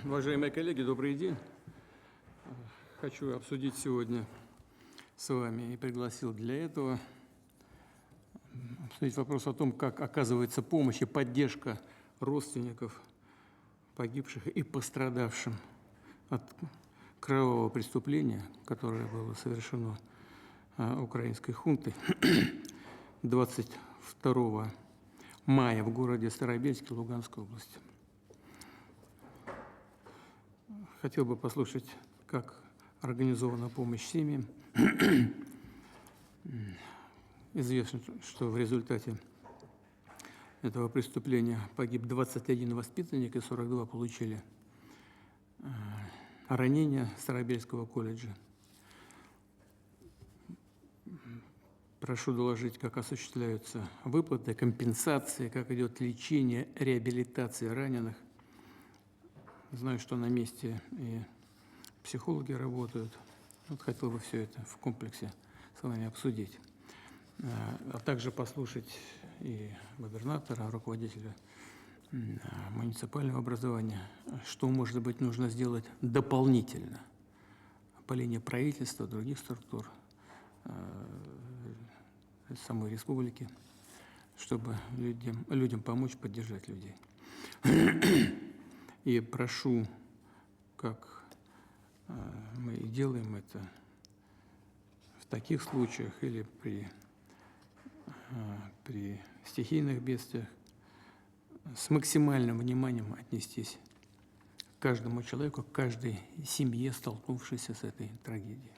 Уважаемые коллеги, добрый день. Хочу обсудить сегодня с вами и пригласил для этого обсудить вопрос о том, как оказывается помощь и поддержка родственников погибших и пострадавшим от кровавого преступления, которое было совершено украинской хунтой 22 мая в городе Старобельске Луганской области. Хотел бы послушать, как организована помощь семьям. Известно, что в результате этого преступления погиб 21 воспитанник и 42 получили ранения Старобельского колледжа. Прошу доложить, как осуществляются выплаты, компенсации, как идет лечение, реабилитация раненых. Знаю, что на месте и психологи работают. Вот хотел бы все это в комплексе с вами обсудить. А также послушать и губернатора, руководителя муниципального образования, что, может быть, нужно сделать дополнительно по линии правительства, других структур самой республики, чтобы людям помочь, поддержать людей. И прошу, как мы и делаем это в таких случаях или при стихийных бедствиях, с максимальным вниманием отнестись к каждому человеку, к каждой семье, столкнувшейся с этой трагедией.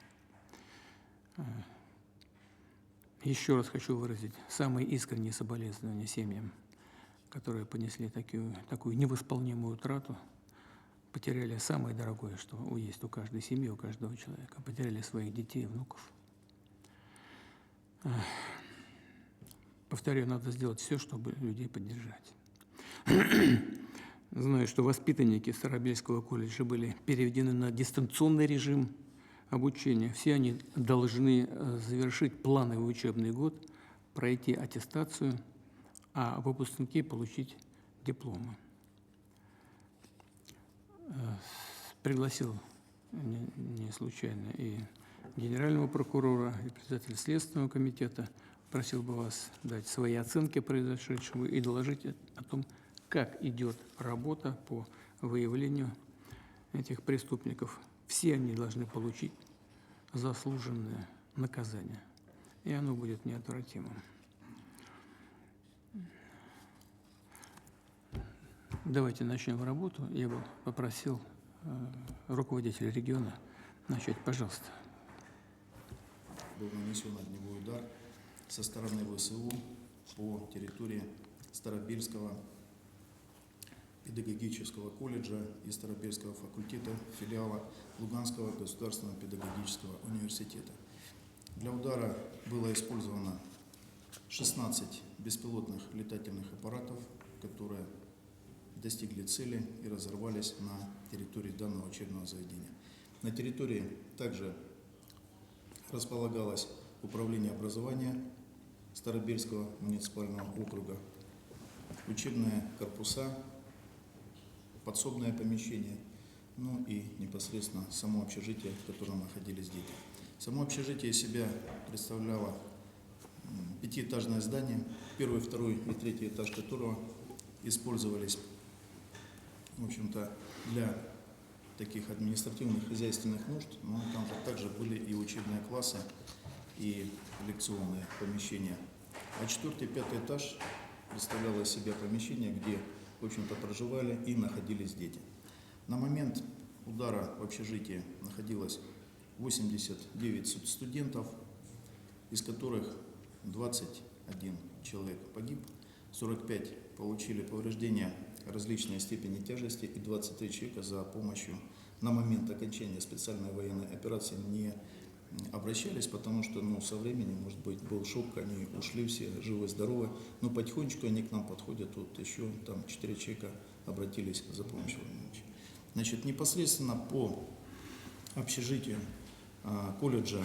Еще раз хочу выразить самые искренние соболезнования семьям, которые понесли такую невосполнимую утрату, потеряли самое дорогое, что есть у каждой семьи, у каждого человека, потеряли своих детей и внуков. Повторяю, надо сделать все, чтобы людей поддержать. Знаю, что воспитанники Старобельского колледжа были переведены на дистанционный режим обучения. Все они должны завершить плановый учебный год, пройти аттестацию, а выпускники получить дипломы. Пригласил не случайно и генерального прокурора, и председателя Следственного комитета. Просил бы вас дать свои оценки произошедшему и доложить о том, как идет работа по выявлению этих преступников. Все они должны получить заслуженное наказание, и оно будет неотвратимым. Давайте начнем работу. Я бы попросил руководителя региона начать, пожалуйста. Был нанесен огневой удар со стороны ВСУ по территории Старобельского педагогического колледжа и Старобельского факультета филиала Луганского государственного педагогического университета. Для удара было использовано 16 беспилотных летательных аппаратов, которые достигли цели и разорвались на территории данного учебного заведения. На территории также располагалось управление образования Старобельского муниципального округа, учебные корпуса, подсобное помещение, ну и непосредственно само общежитие, в котором находились дети. Само общежитие из себя представляло пятиэтажное здание, первый, второй и третий этаж которого использовались, в общем-то, для таких административных, хозяйственных нужд, но там же также были и учебные классы, и лекционные помещения. А четвертый и пятый этаж представляло из себя помещение, где, в общем-то, проживали и находились дети. На момент удара в общежитии находилось 89 студентов, из которых 21 человек погиб, 45 получили повреждения различной степени тяжести и 23 человека за помощью на момент окончания специальной военной операции не обращались, потому что со временем, может быть, был шок, они ушли все живы-здоровы, но потихонечку они к нам подходят, вот еще там 4 человека обратились за помощью. Значит, непосредственно по общежитию колледжа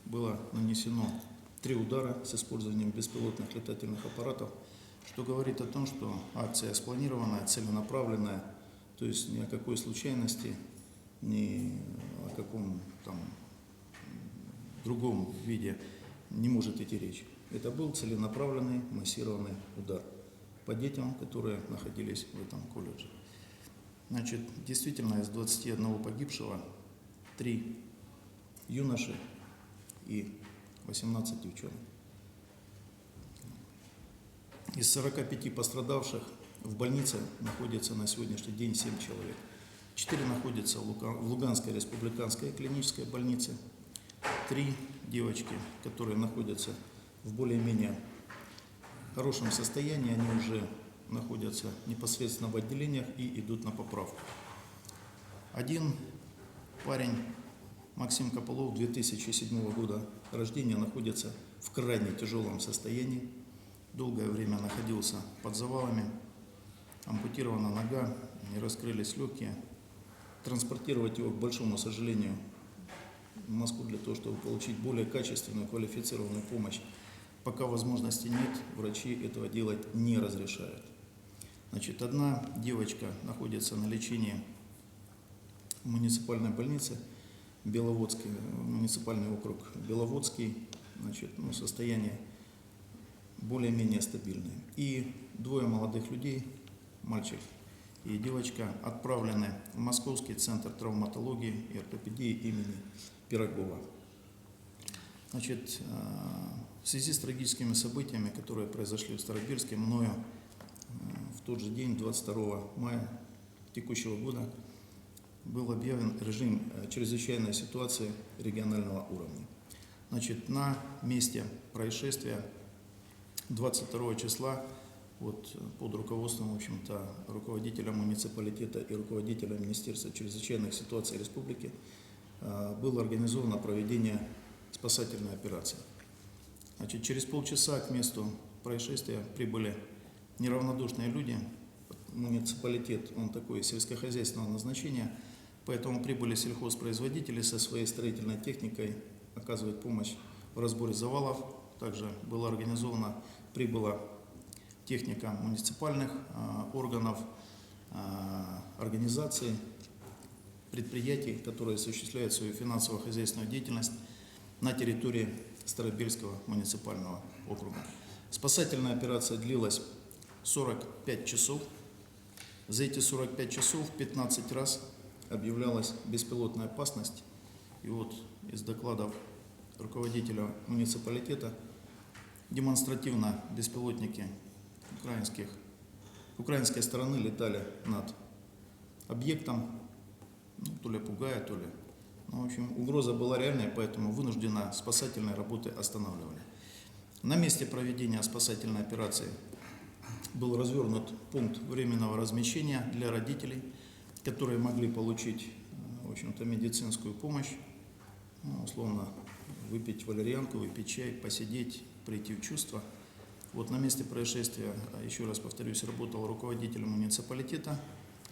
было нанесено 3 удара с использованием беспилотных летательных аппаратов, что говорит о том, что акция спланированная, целенаправленная, То есть ни о какой случайности, ни о каком там другом виде не может идти речь. Это был целенаправленный, массированный удар по детям, которые находились в этом колледже. Значит, действительно, из 21 погибшего 3 юноши и 18 девчонок. Из 45 пострадавших в больнице находится на сегодняшний день 7 человек. 4 находятся в Луганской республиканской клинической больнице. 3 девочки, которые находятся в более-менее хорошем состоянии, они уже находятся непосредственно в отделениях и идут на поправку. Один парень, Максим Копылов, 2007 года рождения, находится в крайне тяжелом состоянии. Долгое время находился под завалами, ампутирована нога, не раскрылись легкие. Транспортировать его, к большому сожалению, в Москву для того, чтобы получить более качественную, квалифицированную помощь, пока возможности нет, врачи этого делать не разрешают. Значит, одна девочка находится на лечении в муниципальной больнице, Беловодский, муниципальный округ Беловодский, значит, состояние более-менее стабильное. И 2 молодых людей, мальчик и девочка, отправлены в Московский центр травматологии и ортопедии имени Пирогова. Значит, в связи с трагическими событиями, которые произошли в Старобельске, мною в тот же день, 22 мая текущего года, был объявлен режим чрезвычайной ситуации регионального уровня. Значит, на месте происшествия 22 числа под руководством, в общем-то, руководителя муниципалитета и руководителя Министерства чрезвычайных ситуаций республики было организовано проведение спасательной операции. Значит, через полчаса к месту происшествия прибыли неравнодушные люди. Муниципалитет, он такой сельскохозяйственного назначения, поэтому прибыли сельхозпроизводители со своей строительной техникой оказывать помощь в разборе завалов. Также прибыла техника муниципальных органов, организаций, предприятий, которые осуществляют свою финансово-хозяйственную деятельность на территории Старобельского муниципального округа. Спасательная операция длилась 45 часов. За эти 45 часов 15 раз объявлялась беспилотная опасность. И из докладов руководителя муниципалитета демонстративно беспилотники украинской стороны летали над объектом, то ли пугая, то ли. В общем, угроза была реальная, поэтому вынужденно спасательные работы останавливали. На месте проведения спасательной операции был развернут пункт временного размещения для родителей, которые могли получить, в общем-то, медицинскую помощь, условно, выпить валерьянку, выпить чай, посидеть, прийти в чувство. На месте происшествия, еще раз повторюсь, работал руководитель муниципалитета,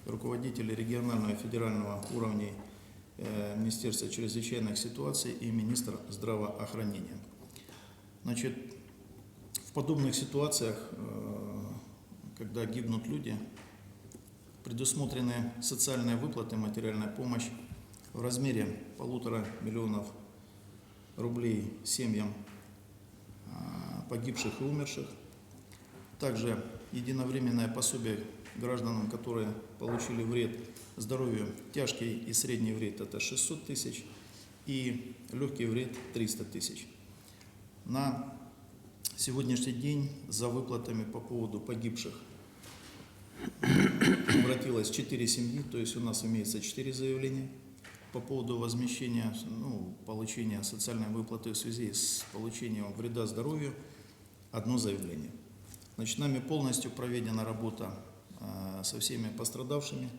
руководители регионального и федерального уровней Министерства чрезвычайных ситуаций и министр здравоохранения. Значит, в подобных ситуациях, когда гибнут люди, предусмотрены социальные выплаты, материальная помощь в размере 1,5 миллиона рублей семьям погибших и умерших. Также единовременное пособие гражданам, которые получили вред здоровью, тяжкий и средний вред – это 600 тысяч, и легкий вред – 300 тысяч. На сегодняшний день за выплатами по поводу погибших обратилось 4 семьи, то есть у нас имеется 4 заявления. По поводу возмещения, получения социальной выплаты в связи с получением вреда здоровью – 1 заявление. Значит, нами полностью проведена работа со всеми пострадавшими,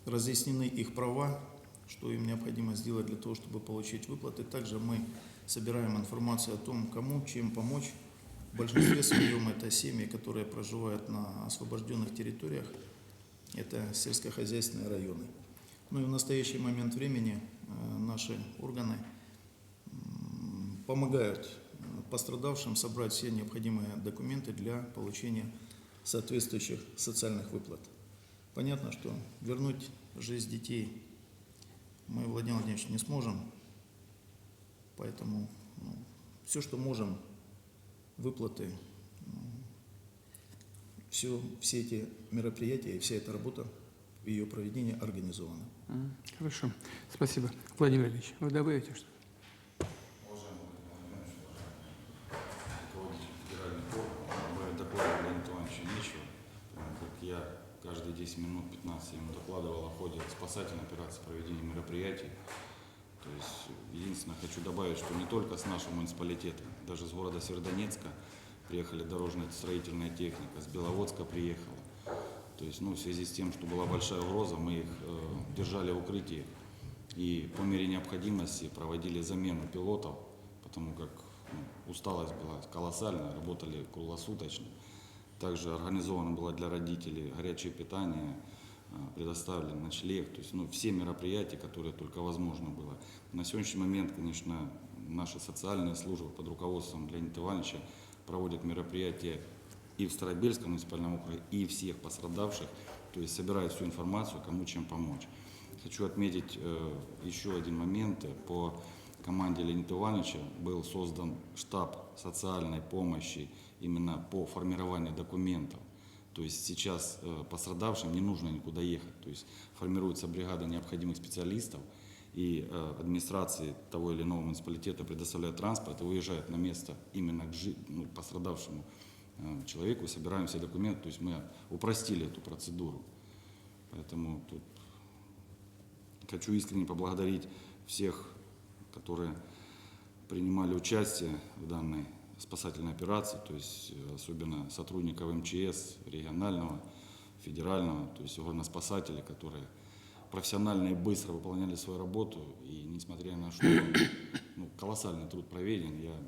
разъяснены их права, что им необходимо сделать для того, чтобы получить выплаты. Также мы собираем информацию о том, кому, чем помочь. В большинстве своем это семьи, которые проживают на освобожденных территориях, это сельскохозяйственные районы. И в настоящий момент времени наши органы помогают пострадавшим собрать все необходимые документы для получения соответствующих социальных выплат. Понятно, что вернуть жизнь детей мы, Владимир Владимирович, не сможем, поэтому все, что можем, выплаты, все эти мероприятия и вся эта работа в ее проведении организована. Хорошо, спасибо. Владимир Ильич, вы добавите что-то? Уважаемый Владимир Иванович, уважаемый руководитель федеральных органов, в докладе Леонида Ивановича нечего, как я каждые 10 минут, 15 ему докладывал о ходе спасательной операции, проведения мероприятий. То есть, единственное, хочу добавить, что не только с нашего муниципалитета, даже с города Северодонецка приехали дорожная строительная техника, с Беловодска приехала. То есть, в связи с тем, что была большая угроза, мы их держали в укрытии и по мере необходимости проводили замену пилотов, потому как усталость была колоссальная, работали круглосуточно. Также организовано было для родителей горячее питание, предоставлен ночлег, то есть все мероприятия, которые только возможно было. На сегодняшний момент, конечно, наши социальные службы под руководством Леонида Ивановича проводят мероприятия и в Старобельском муниципальном округе, и всех пострадавших, то есть собирают всю информацию, кому чем помочь. Хочу отметить еще один момент. По команде Леонида Ивановича был создан штаб социальной помощи именно по формированию документов. То есть сейчас пострадавшим не нужно никуда ехать. То есть формируется бригада необходимых специалистов, и администрации того или иного муниципалитета предоставляют транспорт и выезжают на место именно к пострадавшему человеку, собираем все документы. То есть мы упростили эту процедуру. Поэтому тут хочу искренне поблагодарить всех, которые принимали участие в данной спасательной операции, то есть особенно сотрудников МЧС, регионального, федерального, то есть горноспасатели, которые профессионально и быстро выполняли свою работу, и несмотря на что колоссальный труд проведен, я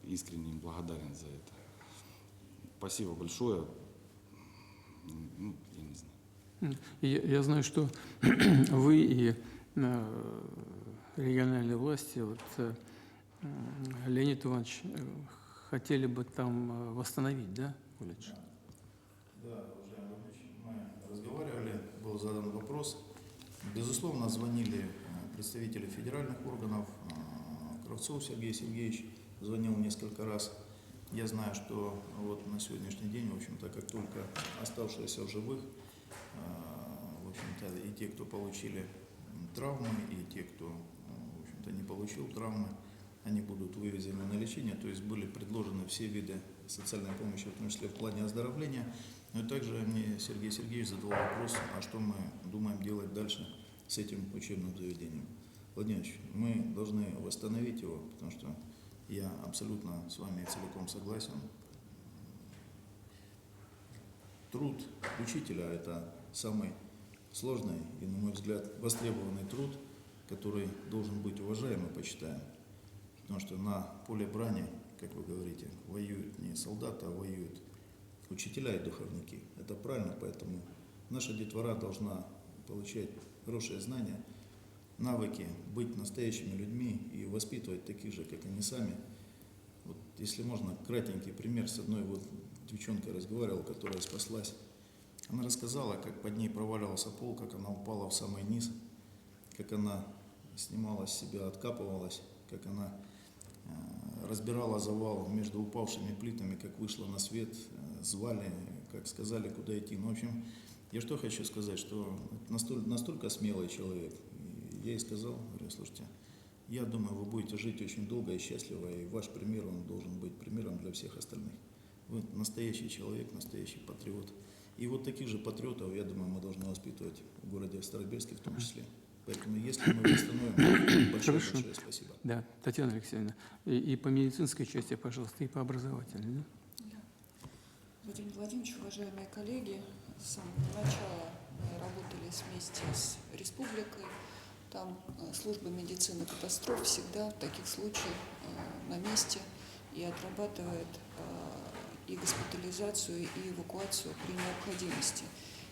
искренне им благодарен за это. Спасибо большое. Я не знаю. Я знаю, что вы и региональные власти, Леонид Иванович, хотели бы там восстановить, да, колледж? Да, уважаемый Владимирович, мы разговаривали, был задан вопрос. Безусловно, звонили представители федеральных органов, Кравцов Сергей Сергеевич звонил несколько раз. Я знаю, что на сегодняшний день, в общем-то, как только оставшиеся в живых, в общем-то, и те, кто получили травмы, и те, кто, в общем-то, не получил травмы, они будут вывезены на лечение, то есть были предложены все виды социальной помощи, в том числе в плане оздоровления. Но и также мне Сергей Сергеевич задавал вопрос, а что мы думаем делать дальше с этим учебным заведением. Владимир Ильич, мы должны восстановить его, потому что я абсолютно с вами целиком согласен. Труд учителя – это самый сложный и, на мой взгляд, востребованный труд, который должен быть уважаем и почитаем. Потому что на поле брани, как вы говорите, воюют не солдаты, а воюют учителя и духовники. Это правильно, поэтому наша детвора должна получать хорошие знания, навыки, быть настоящими людьми и воспитывать таких же, как они сами. Если можно, кратенький пример. С одной девчонкой разговаривал, которая спаслась. Она рассказала, как под ней проваливался пол, как она упала в самый низ, как она снимала с себя, откапывалась, как она разбирала завал между упавшими плитами, как вышла на свет, звали, как сказали, куда идти. В общем, я что хочу сказать, что настолько смелый человек. Я ей сказал, говорю, слушайте, я думаю, вы будете жить очень долго и счастливо, и ваш пример, он должен быть примером для всех остальных. Вы настоящий человек, настоящий патриот. И таких же патриотов, я думаю, мы должны воспитывать в городе Старобельске в том числе. Поэтому, если мы восстановим, большое спасибо. Да, Татьяна Алексеевна, и по медицинской части, пожалуйста, и по образовательной. Да. Владимир Владимирович, уважаемые коллеги, с самого начала мы работали вместе с республикой. Там служба медицины катастроф всегда в таких случаях на месте и отрабатывает и госпитализацию, и эвакуацию при необходимости.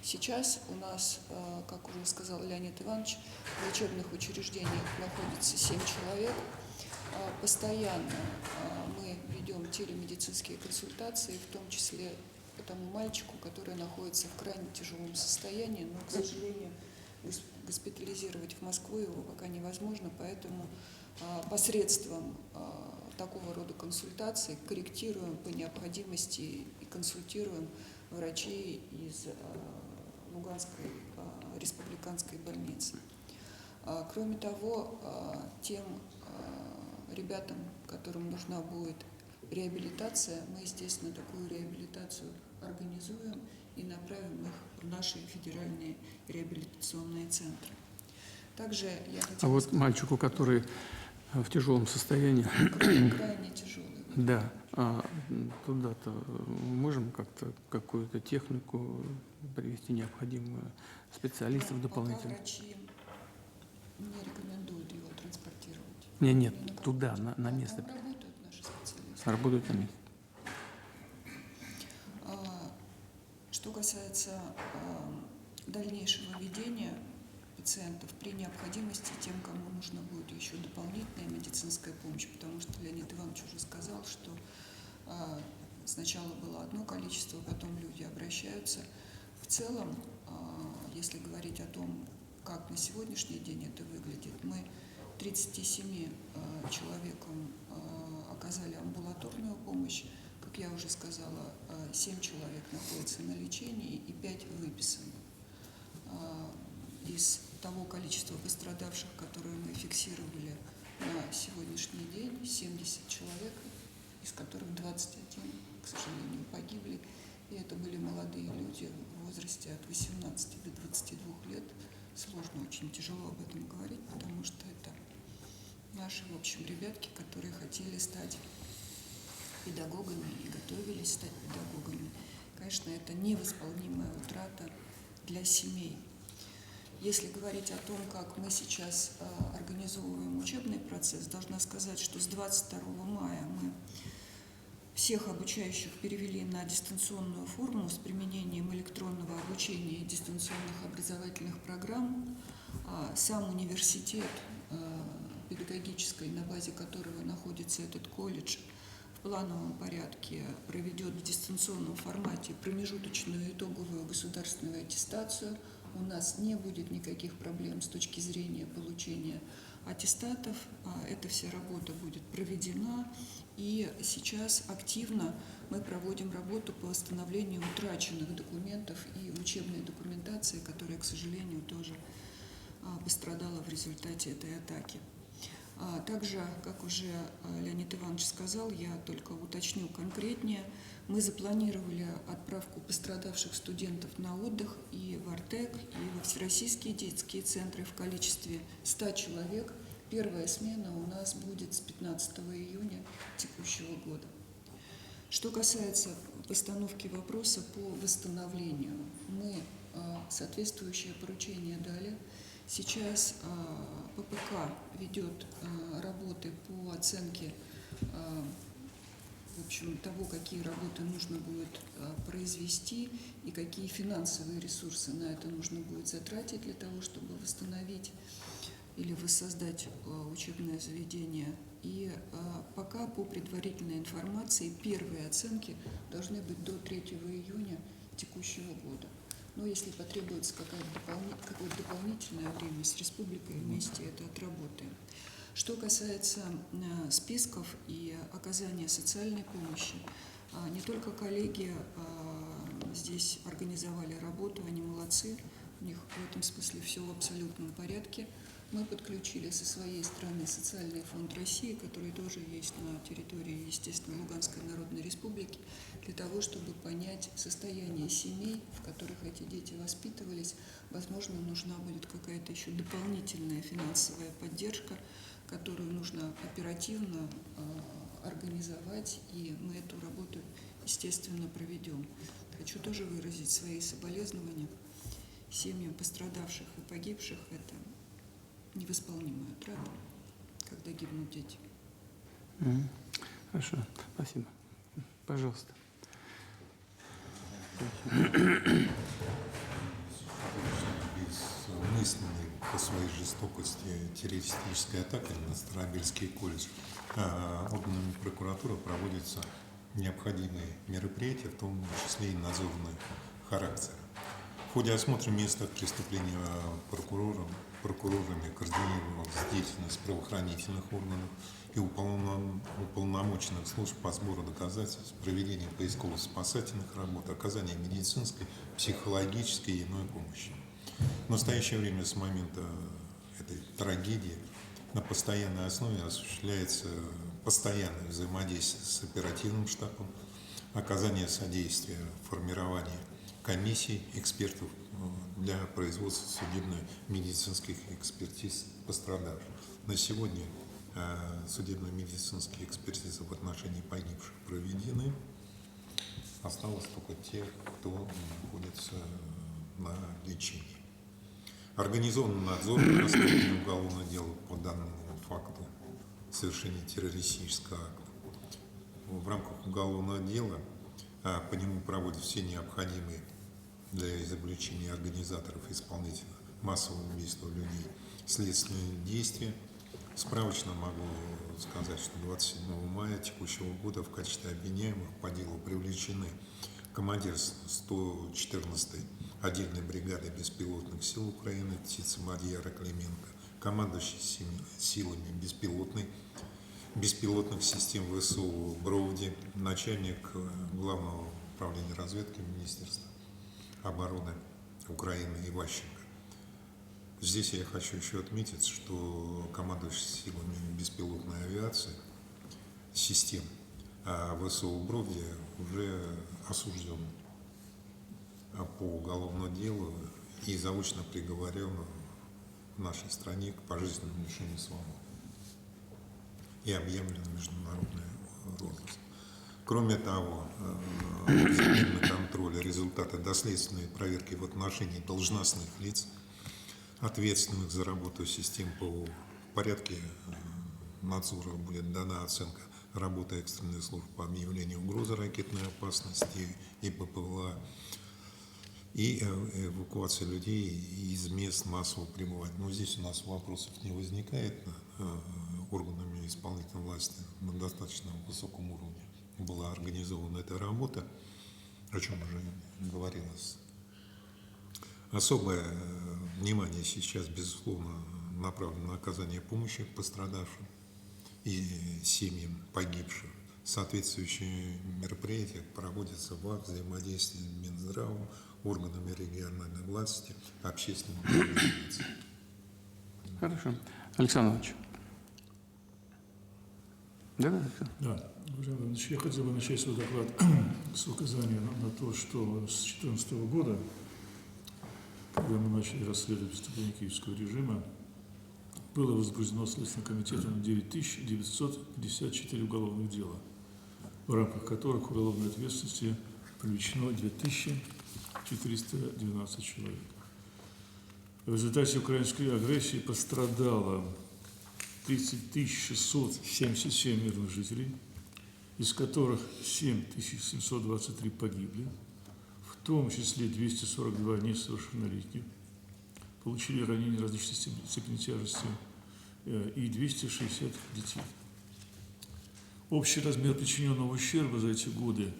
Сейчас у нас, как уже сказал Леонид Иванович, в лечебных учреждениях находится 7 человек. Постоянно мы ведем телемедицинские консультации, в том числе тому мальчику, который находится в крайне тяжелом состоянии, но, к сожалению, госпитализировать в Москву его пока невозможно, поэтому посредством такого рода консультаций корректируем по необходимости и консультируем врачей из Луганской республиканской больницы. Кроме того, тем ребятам, которым нужна будет реабилитация, мы, естественно, такую реабилитацию организуем и направим их в наши федеральные реабилитационные центры. Также я А хотела вот сказать, мальчику, который в тяжелом состоянии, крайне тяжелый. да, туда-то можем как-то какую-то технику привести необходимую, специалистов дополнительно? Пока врачи не рекомендуют его транспортировать. Нет, Именно туда, больницу. на Там место. работают наши специалисты. Работают на месте. Что касается дальнейшего ведения пациентов, при необходимости тем, кому нужна будет еще дополнительная медицинская помощь, потому что Леонид Иванович уже сказал, что сначала было одно количество, потом люди обращаются. В целом, если говорить о том, как на сегодняшний день это выглядит, мы 37 человекам оказали амбулаторную помощь. Как я уже сказала, 7 человек находятся на лечении и 5 выписаны. Из того количества пострадавших, которые мы фиксировали на сегодняшний день, 70 человек, из которых 21, к сожалению, погибли. И это были молодые люди в возрасте от 18 до 22 лет. Сложно, очень тяжело об этом говорить, потому что это наши, в общем, ребятки, которые хотели стать педагогами и готовились стать педагогами. Конечно, это невосполнимая утрата для семей. Если говорить о том, как мы сейчас организовываем учебный процесс, должна сказать, что с 22 мая мы всех обучающих перевели на дистанционную форму с применением электронного обучения и дистанционных образовательных программ. Сам университет педагогический, на базе которого находится этот колледж, в плановом порядке проведет в дистанционном формате промежуточную итоговую государственную аттестацию. У нас не будет никаких проблем с точки зрения получения аттестатов. Эта вся работа будет проведена. И сейчас активно мы проводим работу по восстановлению утраченных документов и учебной документации, которая, к сожалению, тоже пострадала в результате этой атаки. Также, как уже Леонид Иванович сказал, я только уточню конкретнее, мы запланировали отправку пострадавших студентов на отдых и в Артек, и во всероссийские детские центры в количестве 100 человек. Первая смена у нас будет с 15 июня текущего года. Что касается постановки вопроса по восстановлению, мы соответствующее поручение дали. Сейчас ППК ведет работы по оценке в общем, того, какие работы нужно будет произвести и какие финансовые ресурсы на это нужно будет затратить для того, чтобы восстановить или воссоздать учебное заведение. И пока по предварительной информации первые оценки должны быть до 3 июня текущего года. Но если потребуется какое-то дополнительное время, с республикой вместе это отработаем. Что касается списков и оказания социальной помощи, не только коллеги здесь организовали работу, они молодцы, у них в этом смысле все в абсолютном порядке. Мы подключили со своей стороны Социальный фонд России, который тоже есть на территории, естественно, Луганской Народной Республики, для того, чтобы понять состояние семей, в которых эти дети воспитывались. Возможно, нужна будет какая-то еще дополнительная финансовая поддержка, которую нужно оперативно организовать, и мы эту работу, естественно, проведем. Хочу тоже выразить свои соболезнования семьям пострадавших и погибших. Это невосполнимая утрата, когда гибнут дети. Хорошо, спасибо. Пожалуйста. Бессмысленной по своей жестокости террористической атаки на Старобельский колледж органами прокуратуры проводится необходимые мероприятия, в том числе и надзорного характера. В ходе осмотра места преступления прокурорами координировалась деятельность правоохранительных органов и уполномоченных служб по сбору доказательств, проведение поисково-спасательных работ, оказание медицинской, психологической и иной помощи. В настоящее время с момента этой трагедии на постоянной основе осуществляется постоянное взаимодействие с оперативным штабом, оказание содействия в формировании комиссий экспертов для производства судебно-медицинских экспертиз пострадавших. На сегодня судебно-медицинские экспертизы в отношении погибших проведены. Осталось только те, кто находится на лечении. Организован надзор на расследование уголовного дела по данному факту совершения террористического акта. В рамках уголовного дела по нему проводят все необходимые для изобличения организаторов и исполнителей массового убийства людей следственные действия. Справочно могу сказать, что 27 мая текущего года в качестве обвиняемых по делу привлечены командир 114-й отдельной бригады беспилотных сил Украины Птица Мадьяра Клименко, командующий силами беспилотных систем ВСУ Бровди, начальник Главного управления разведки Министерства обороны Украины Иващенко. Здесь я хочу еще отметить, что командующий силами беспилотной авиации систем ВСУ Бровди уже осужден по уголовному делу и заочно приговорен в нашей стране к пожизненному лишению свободы и объявлен международный розыск. Кроме того, судебный контроль и результаты доследственной проверки в отношении должностных лиц, ответственных за работу систем ПВО, в порядке надзора будет дана оценка работы экстренной службы по объявлению угрозы ракетной опасности и ППЛА, и эвакуация людей из мест массового пребывания. Но здесь у нас вопросов не возникает. Органами исполнительной власти на достаточно высоком уровне была организована эта работа, о чем уже говорилось. Особое внимание сейчас, безусловно, направлено на оказание помощи пострадавшим и семьям погибших. Соответствующие мероприятия проводятся во взаимодействии с Минздравом, органами региональной власти, общественными организациями. Хорошо. Александр Иванович. Да. Да, уважаемый Иванович, я хотел бы начать свой доклад с указания на то, что с 2014 года, когда мы начали расследовать преступления киевского режима, было возбуждено Следственным комитетом 9954 уголовных дела, в рамках которых к уголовной ответственности привлечено 2412 человек. В результате украинской агрессии пострадало 30 677 мирных жителей, из которых 7723 погибли, в том числе 242 несовершеннолетних, получили ранения различной степени тяжести и 260 детей. Общий размер причиненного ущерба за эти годы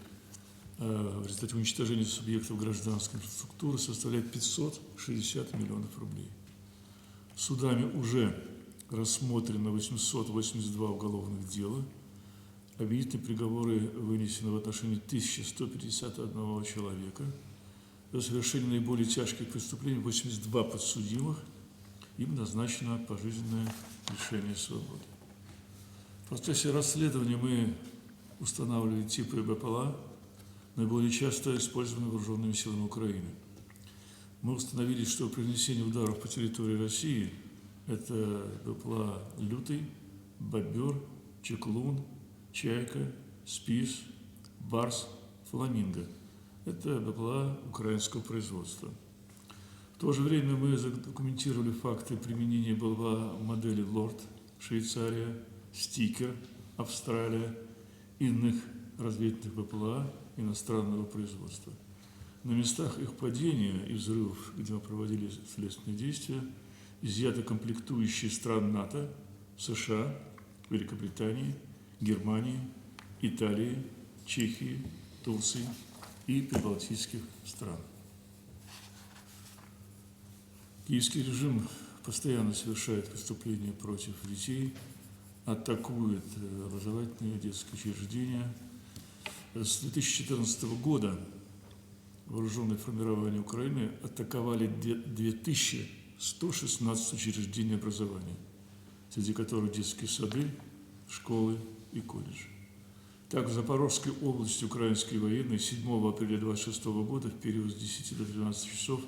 в результате уничтожения субъектов гражданской инфраструктуры составляет 560 миллионов рублей. Судами уже рассмотрено 882 уголовных дела, обвинительные приговоры вынесены в отношении 1151 человека, за совершение наиболее тяжких преступлений 82 подсудимых, им назначено пожизненное лишение свободы. В процессе расследования мы устанавливали типы БПЛА, наиболее часто использованные вооруженными силами Украины. Мы установили, что при нанесении ударов по территории России это БПЛА «Лютый», «Бобер», «Чеклун», «Чайка», «Спис», «Барс», «Фламинго». Это БПЛА украинского производства. В то же время мы задокументировали факты применения БПЛА модели «Лорд», Швейцария, «Стикер», Австралия, иных разведывательных БПЛА иностранного производства. На местах их падения и взрывов, где мы проводили следственные действия, изъяты комплектующие стран НАТО, США, Великобритании, Германии, Италии, Чехии, Турции и прибалтийских стран. Киевский режим постоянно совершает преступления против детей, атакует образовательные детские учреждения. С 2014 года вооруженные формирования Украины атаковали 2116 учреждений образования, среди которых детские сады, школы и колледжи. Так, в Запорожской области украинские военные 7 апреля 2026 года в период с 10 до 13 часов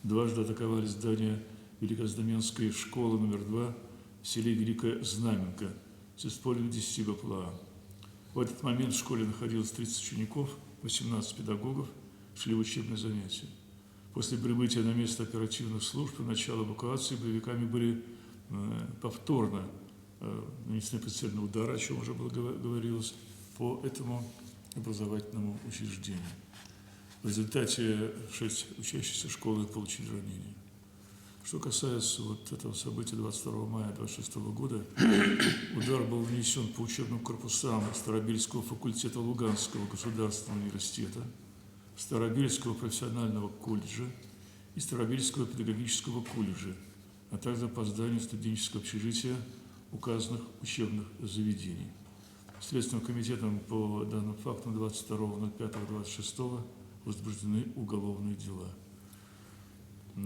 дважды атаковали здание Великознаменской школы номер 2 в селе Великая Знаменка с использованием 10 БПЛА. В этот момент в школе находилось 30 учеников, 18 педагогов, шли в учебные занятия. После прибытия на место оперативных служб и начала эвакуации боевиками были повторно нанесены прицельные удары, о чем уже было говорилось, по этому образовательному учреждению. В результате 6 учащихся школы получили ранения. Что касается вот этого события 22 мая 2026 года, удар был нанесен по учебным корпусам Старобельского факультета Луганского государственного университета, Старобельского профессионального колледжа и Старобельского педагогического колледжа, а также по зданию студенческого общежития указанных учебных заведений. Следственным комитетом по данным фактам 22.05.26 возбуждены уголовные дела.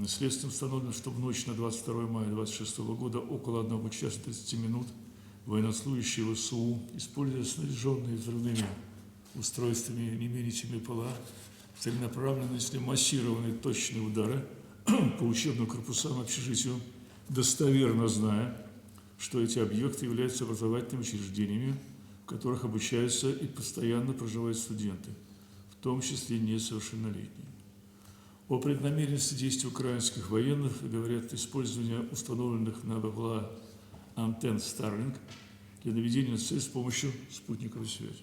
Следствием установлено, что в ночь на 22 мая 2026 года около 1 часа 30 минут военнослужащие ВСУ, используя снаряженные взрывными устройствами не менее 7 БПЛА, целенаправленно нанесли массированные точные удары по учебным корпусам и общежитию, достоверно зная, что эти объекты являются образовательными учреждениями, в которых обучаются и постоянно проживают студенты, в том числе несовершеннолетние. О преднамеренности действий украинских военных говорят использование установленных на БПЛА антенн Starlink для наведения на цель с помощью спутниковой связи.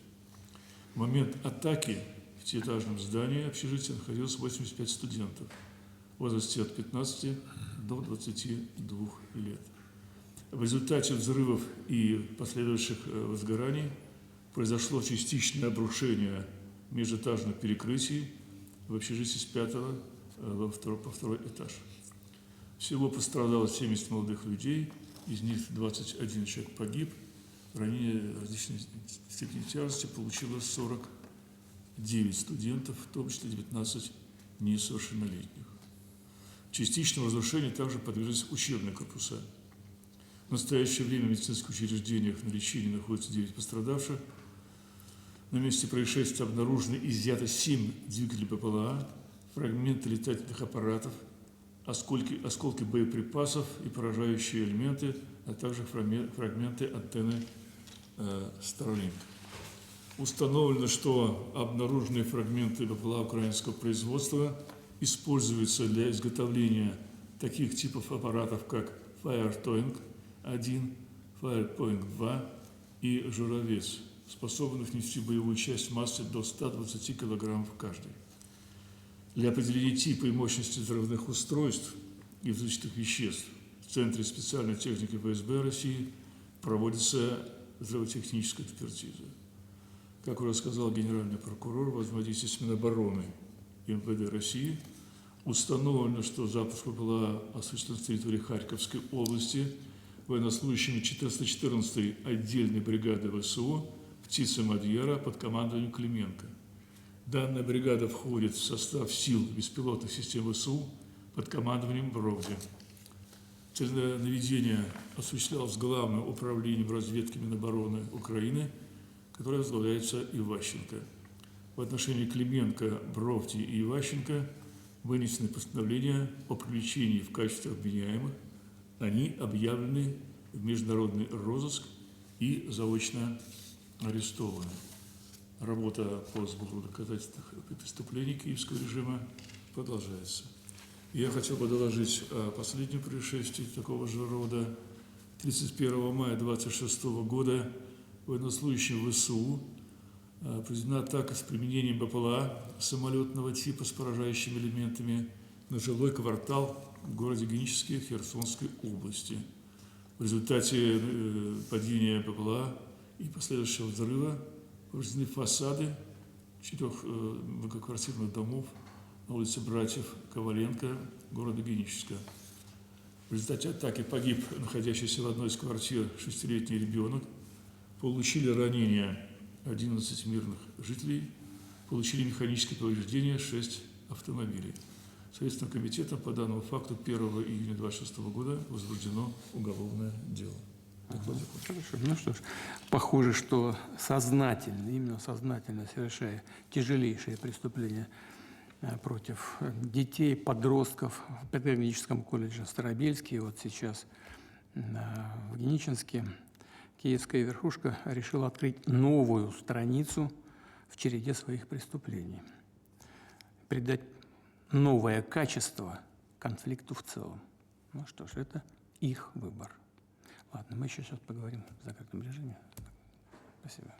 В момент атаки в пятиэтажном здании общежития находилось 85 студентов в возрасте от 15 до 22 лет. В результате взрывов и последующих возгораний произошло частичное обрушение межэтажных перекрытий в общежитии с 5-го по второй этаж. Всего пострадало 70 молодых людей, из них 21 человек погиб, ранения различной степени тяжести получило 49 студентов, в том числе 19 несовершеннолетних. Частичному разрушению также подверглись учебные корпуса. В настоящее время в медицинских учреждениях на лечении находится 9 пострадавших. На месте происшествия обнаружено и изъято 7 двигателей БПЛА, фрагменты летательных аппаратов, осколки боеприпасов и поражающие элементы, а также фрагменты антенны Starlink. Установлено, что обнаруженные фрагменты БПЛА украинского производства используются для изготовления таких типов аппаратов, как Firepoint-1, Firepoint-2 и Журавец, способных нести боевую часть массой до 120 кг каждый. Для определения типа и мощности взрывных устройств и взрывчатых веществ в Центре специальной техники ФСБ России проводится взрывотехническая экспертиза. Как уже сказал генеральный прокурор, в взаимодействии с Минобороны и МВД России установлено, что запуск БПЛА осуществлен с территории Харьковской области военнослужащими 414-й отдельной бригады ВСУ «Птица Мадьяра» под командованием Клименко. Данная бригада входит в состав сил беспилотных систем ВСУ под командованием Бровди. Наведение осуществлялось Главным управлением разведки Минобороны Украины, которое возглавляется Иващенко. В отношении Клименко, Бровди и Иващенко вынесены постановления о привлечении в качестве обвиняемых. Они объявлены в международный розыск и заочно арестованы. Работа по сбору доказательств преступлений киевского режима продолжается. Я хотел бы доложить о последнем происшествии такого же рода. 31 мая 2026 года военнослужащим ВСУ произведена атака с применением БПЛА самолетного типа с поражающими элементами на жилой квартал в городе Геническе Херсонской области. В результате падения БПЛА и последующего взрыва повреждены фасады 4 многоквартирных домов на улице Братьев Коваленко города Геническа. В результате атаки погиб находящийся в одной из квартир 6-летний ребенок. Получили ранения 11 мирных жителей, получили механические повреждения 6 автомобилей. Следственным комитетом по данному факту 1 июня 2026 года возбуждено уголовное дело. Хорошо. Ну что ж, похоже, что сознательно, именно сознательно совершая тяжелейшие преступления против детей, подростков в педагогическом колледже Старобельске, вот сейчас в Геничинске, киевская верхушка решила открыть новую страницу в череде своих преступлений, придать новое качество конфликту в целом. Ну что ж, это их выбор. Ладно, мы еще сейчас поговорим в закрытом режиме. Спасибо.